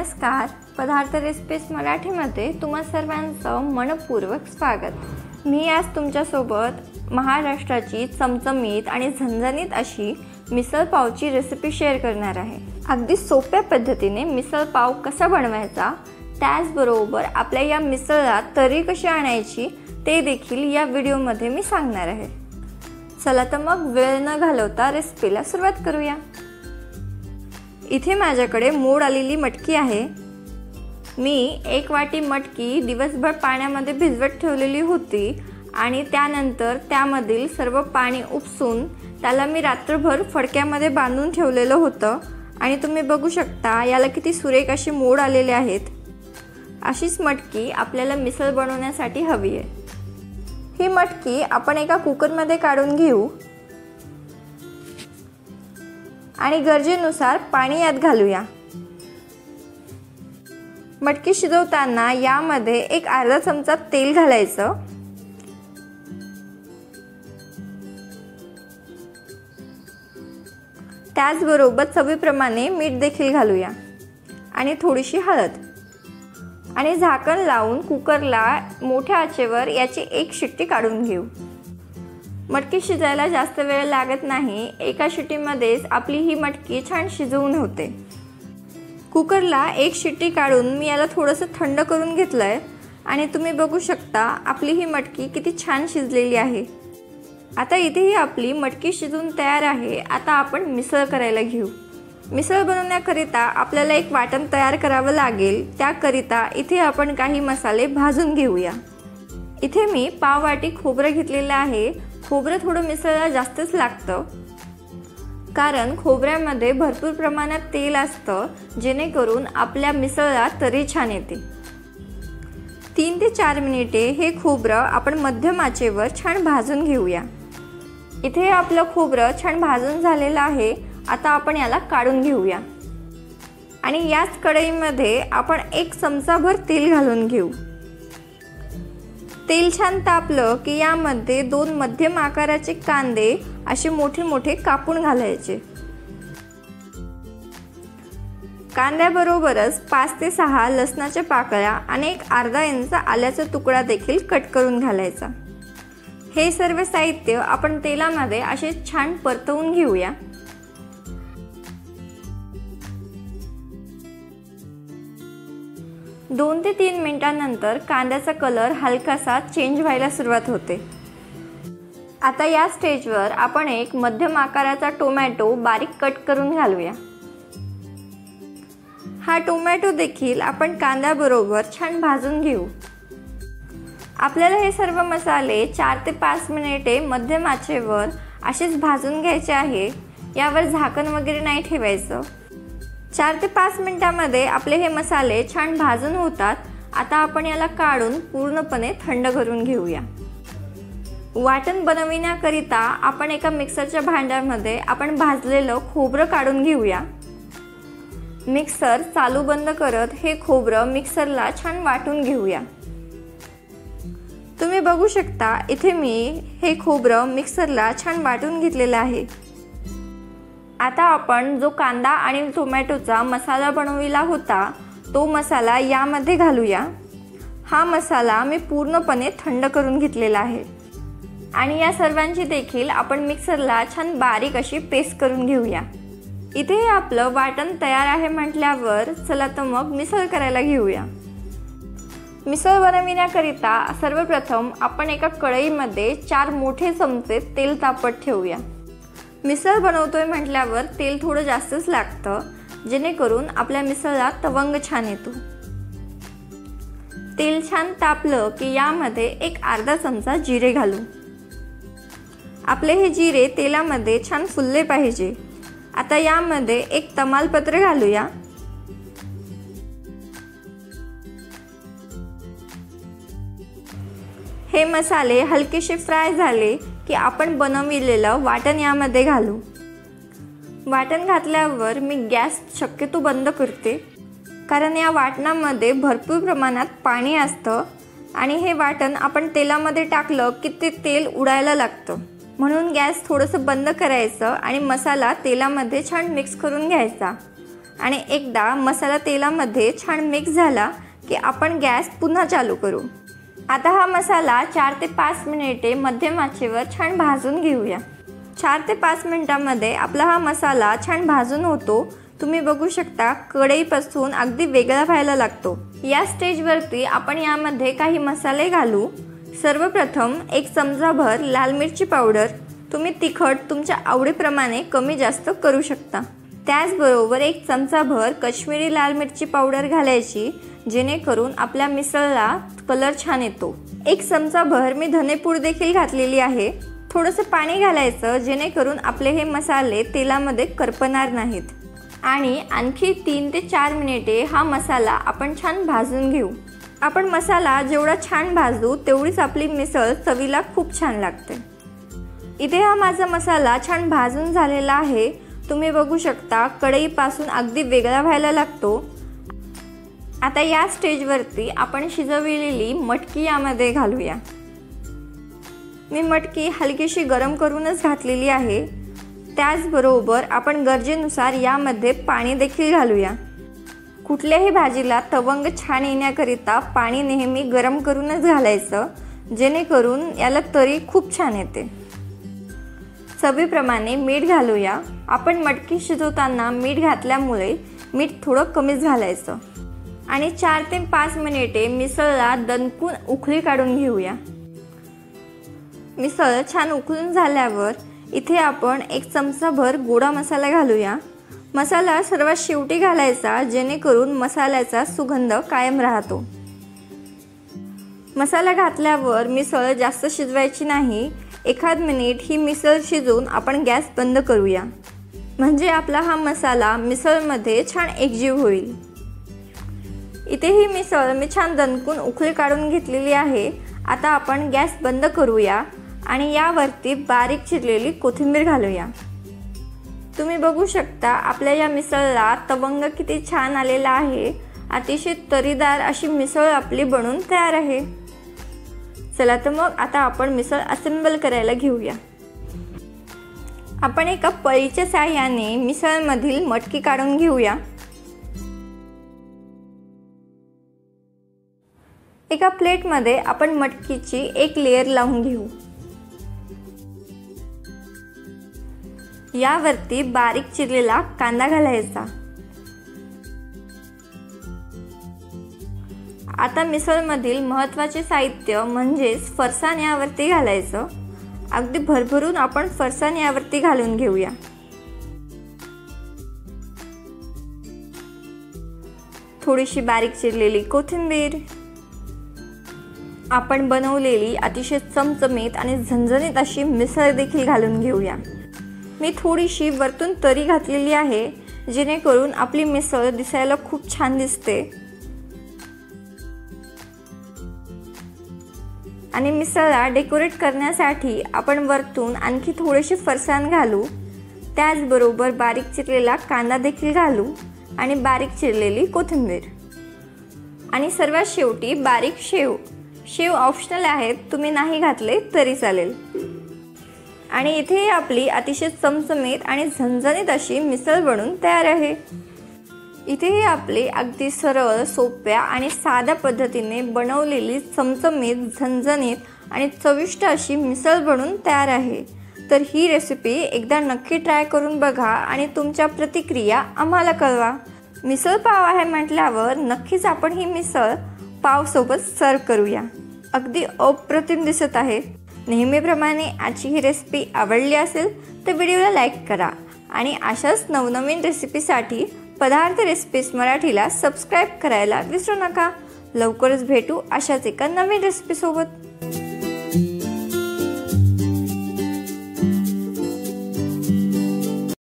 नमस्कार. पदार्थ रेसिपीज मराठीमध्ये तुम्हा सर्वांचं मनपूर्वक स्वागत. मी आज तुमच्यासोबत महाराष्ट्राची चमचमीत आणि झणझणीत अशी मिसळ पावची रेसिपी शेअर करणार आहे. अगदी सोप्या पद्धतीने मिसळ पाव कसा बनवायचा, त्याचबरोबर आपल्या या मिसळला तरी कशी आणायची ते देखील या व्हिडिओमध्ये मी सांगणार आहे. चला तर मग वेळ न घालवता रेसिपीला सुरुवात करूया. इथे माझ्याकडे मोड आलेली मटकी आहे. मी 1 वाटी मटकी दिवसभर पाण्यामध्ये भिजवत ठेवलेली होती आणि त्यानंतर त्यामधील सर्व पाणी उपसून त्याला मी रात्रभर फडक्यामध्ये बांधून ठेवलेलं होतं आणि तुम्ही बघू शकता याला किती सुरेख अशी मोड आलेले आहेत. अशीच मटकी आपल्याला मिसळ बनवण्यासाठी हवी आहे. ही मटकी आपण एका कुकरमध्ये काढून घेऊ आणि गरजेनुसार पाणी यात घालूया. मटकी शिजवताना यामध्ये एक अर्धा चमचा तेल घालायचं. त्याचबरोबर चवीप्रमाणे मीठ देखील घालूया आणि थोडीशी हळद आणि झाकण लावून कुकरला मोठ्या आचेवर याची 1 शिट्टी काढून घेऊ. मटकी शिजायला जास्त वेळ लागत नाही. एका शिट्टीमध्येच आपली ही मटकी छान शिजवून होते. कुकरला 1 शिट्टी काढून मी याला थोडंसं थंड करून घेतलंय आणि तुम्ही बघू शकता आपली ही मटकी किती छान शिजलेली आहे. आता इथे ही आपली मटकी शिजून तयार आहे. आता आपण मिसळ करायला घेऊ. मिसळ बनवण्याकरिता आपल्याला एक वाटण तयार करावं लागेल. त्याकरिता इथे आपण काही मसाले भाजून घेऊया. इथे मी पाव वाटी खोबरं घेतलेलं आहे. खोबरं थोडं मिसळला जास्तच लागतं कारण खोबऱ्यामध्ये भरपूर प्रमाणात तेल असतं, जेणेकरून आपल्या मिसळला तरी छान येते. 3 ते 4 मिनिटे हे खोबरं आपण मध्यम आचेवर छान भाजून घेऊया. इथे आपलं खोबरं छान भाजून झालेलं आहे. आता आपण याला काढून घेऊया आणि याच कढईमध्ये आपण 1 चमचाभर तेल घालून घेऊ. तेल छान तापलं की यामध्ये 2 मध्यम आकाराचे कांदे असे मोठे मोठे कापून घालायचे. कांद्याबरोबरच 5 ते 6 लसणाच्या पाकळ्या आणि एक अर्धा इंच आल्याचा तुकडा देखील कट करून घालायचा. हे सर्व साहित्य आपण तेलामध्ये असे छान परतवून घेऊया. दोन ते 3 मिनिटांनंतर कांद्याचा कलर हलकासा चेंज व्हायला सुरुवात होते. आता या स्टेजवर आपण एक मध्यम आकाराचा टोमॅटो बारीक कट करून घालूया. हा टोमॅटो देखील आपण कांद्याबरोबर छान भाजून घेऊ. आपल्याला हे सर्व मसाले 4 ते 5 मिनिटे मध्यम आचेवर असेच भाजून घ्यायचे आहे. यावर झाकण वगैरे नाही ठेवायचं. 4 ते 5 मिनिटांमध्ये आपले हे मसाले छान भाजून होतात. आता आपण याला काढून पूर्णपणे थंड करून घेऊया. वाटण बनविण्याकरिता आपण एका मिक्सरच्या भांड्यामध्ये आपण भाजलेलं खोबरं काढून घेऊया. मिक्सर चालू बंद करत हे खोबरं मिक्सरला छान वाटून घेऊया. तुम्ही बघू शकता इथे मी हे खोबरं मिक्सरला छान वाटून घेतलेलं आहे. आता आपण जो कांदा आणि टोमॅटोचा मसाला बनविला होता तो मसाला यामध्ये घालूया. हा मसाला मी पूर्णपणे थंड करून घेतलेला आहे आणि या सर्वांची देखील आपण मिक्सरला छान बारीक अशी पेस्ट करून घेऊया. इथे आपलं वाटण तयार आहे म्हटल्यावर चला तर मग मिसळ करायला घेऊया. मिसळ बनविण्याकरिता सर्वप्रथम आपण एका कढईमध्ये 4 मोठे चमचे तेल तापत ठेवूया. मिसळ बनवतोय म्हटल्यावर तेल थोडं जास्तच लागतं, जेणेकरून आपल्या मिसळला तवंग छान येतो. तेल छान तापलं की यामध्ये एक अर्धा चमचा जिरे घालू. आपले हे जिरे तेलामध्ये छान फुलले पाहिजे. आता यामध्ये एक तमालपत्र घालूया. हे मसाले हलकेसे फ्राय झाले की आपण बनविलेलं वाटण यामध्ये घालू. वाटण घातल्यावर मी गॅस शक्यतो बंद करते कारण या वाटणामध्ये भरपूर प्रमाणात पाणी असतं आणि हे वाटण आपण तेलामध्ये टाकलं की ते तेल उडायला लागतं. म्हणून गॅस थोडंसं बंद करायचं आणि मसाला तेलामध्ये छान मिक्स करून घ्यायचा. आणि एकदा मसाला तेलामध्ये छान मिक्स झाला की आपण गॅस पुन्हा चालू करू। आता हा मसाला 4 ते 5 मिनिटे मध्यम आचेवर छान भाजून घेऊया। 4 ते 5 मिनिटांमध्ये आपला हा मसाला छान भाजून होतो। तुम्ही बघू शकता कढईपासून अगदी वेगळा व्हायला लागतो। या स्टेजवरती आपण यामध्ये काही मसाले घालू। सर्वप्रथम 1 चमचाभर लाल मिरची पावडर, तुम्ही तिखट तुमच्या आवडीप्रमाणे कमी जास्त करू शकता। त्याचबरोबर 1 चमचाभर काश्मीरी लाल मिरची पावडर घालायची, जेणेकरून आपल्या मिसळला कलर छान येतो। 1 चमचाभर मी धनेपूड देखील घातलेली आहे। थोडंसं पाणी घालायचं, जेणेकरून आपले हे मसाले तेलामध्ये करपणार नाहीत। आणि आणखी 3 ते 4 मिनिटे हा मसाला आपण छान भाजून घेऊ। आपण मसाला जेवढा छान भाजू तेवढीच आपली मिसळ चवीला खूप छान लागते। इथे हा माझा मसाला छान भाजून झालेला आहे। तुम्ही बघू शकता कढईपासून अगदी वेगळा व्हायला लागतो। आता या स्टेजवरती आपण शिजवलेली मटकी यामध्ये घालूया। मी मटकी हलकीशी गरम करूनच घातलेली आहे। त्याचबरोबर आपण गरजेनुसार यामध्ये पाणी देखील घालूया। कुठल्याही भाजीला तवंग छान येण्याकरिता पाणी नेहमी गरम करूनच घालायचं, जेणेकरून याला तरी खूप छान येते। चवीप्रमाणे मीठ घालूया। आपण मटकी शिजवताना मीठ घातल्यामुळे मीठ थोडं कमीच घालायचं। आणि 4 ते 5 मिनिटे मिसळला दणकून उकळी काढून घेऊया। मिसळ छान उकळून झाल्यावर इथे आपण 1 चमचाभर गोडा मसाला घालूया। मसाला सर्वात शेवटी घालायचा, जेणेकरून मसाल्याचा सुगंध कायम राहतो। मसाला घातल्यावर मिसळ जास्त शिजवायची नाही। 1 मिनिट ही मिसळ शिजवून आपण गॅस बंद करूया, म्हणजे आपला हा मसाला मिसळमध्ये छान एकजीव होईल। इथे ही मिसळ मी छान दणकून उकळी काढून घेतलेली आहे। आता आपण गॅस बंद करूया आणि यावरती बारीक चिरलेली कोथिंबीर घालूया। तुम्ही बघू शकता आपल्या या मिसळला तवंग किती छान आलेला आहे। अतिशय तरीदार अशी मिसळ आपली बनून तयार आहे। चला तर मग आता आपण मिसळ असेंबल करायला घेऊया। आपण एका पळीच्या साहाय्याने मिसळमधील मटकी काढून घेऊया। एका प्लेटमध्ये आपण मटकीची 1 लेयर लावून घेऊ। यावरती बारीक चिरलेला कांदा घालायचा। आता मिसळमधील महत्त्वाचे साहित्य म्हणजेच फरसाण यावरती घालायचं। अगदी भरभरून आपण फरसाण यावरती घालून घेऊया। थोडीशी बारीक चिरलेली कोथिंबीर, आपण बनवलेली अतिशय चमचमीत आणि झणझणीत अशी मिसळ देखील घालून घेऊया। मी थोडीशी वरतून तरी घातलेली आहे, जेणेकरून आपली मिसळ दिसायला खूप छान दिसते। आणि मिसळला डेकोरेट करण्यासाठी आपण वरतून आणखी थोडेसे फरसाण घालू। त्याचबरोबर बारीक चिरलेला कांदा देखील घालू आणि बारीक चिरलेली कोथिंबीर आणि सर्वात शेवटी बारीक शेव। शेव ऑप्शनल आहेत, तुम्ही नाही घातले तरी चालेल। आणि इथे आपली अतिशय चमचमीत आणि झणझणीत अशी मिसळ बनून तयार आहे। इथे आपली अगदी सरळ, सोप्या आणि साध्या पद्धतीने बनवलेली चमचमीत, झणझणीत आणि चविष्ट अशी मिसळ बनून तयार आहे। तर ही रेसिपी एकदा नक्की ट्राय करून बघा आणि तुमच्या प्रतिक्रिया आम्हाला कळवा। मिसळ पाव आहे म्हटल्यावर नक्कीच आपण ही मिसळ पाव सोबत सर्व करूया। अगदी अप्रतिम दिसत आहे। नेहमीप्रमाणे आजची ही रेसिपी आवडली असेल तर व्हिडिओला लाईक करा आणि अशाच नवनवीन रेसिपीसाठी पदार्थ रेसिपीज मराठीला सबस्क्राईब करायला विसरू नका। लवकरच भेटू अशाच एका नवीन रेसिपीसोबत।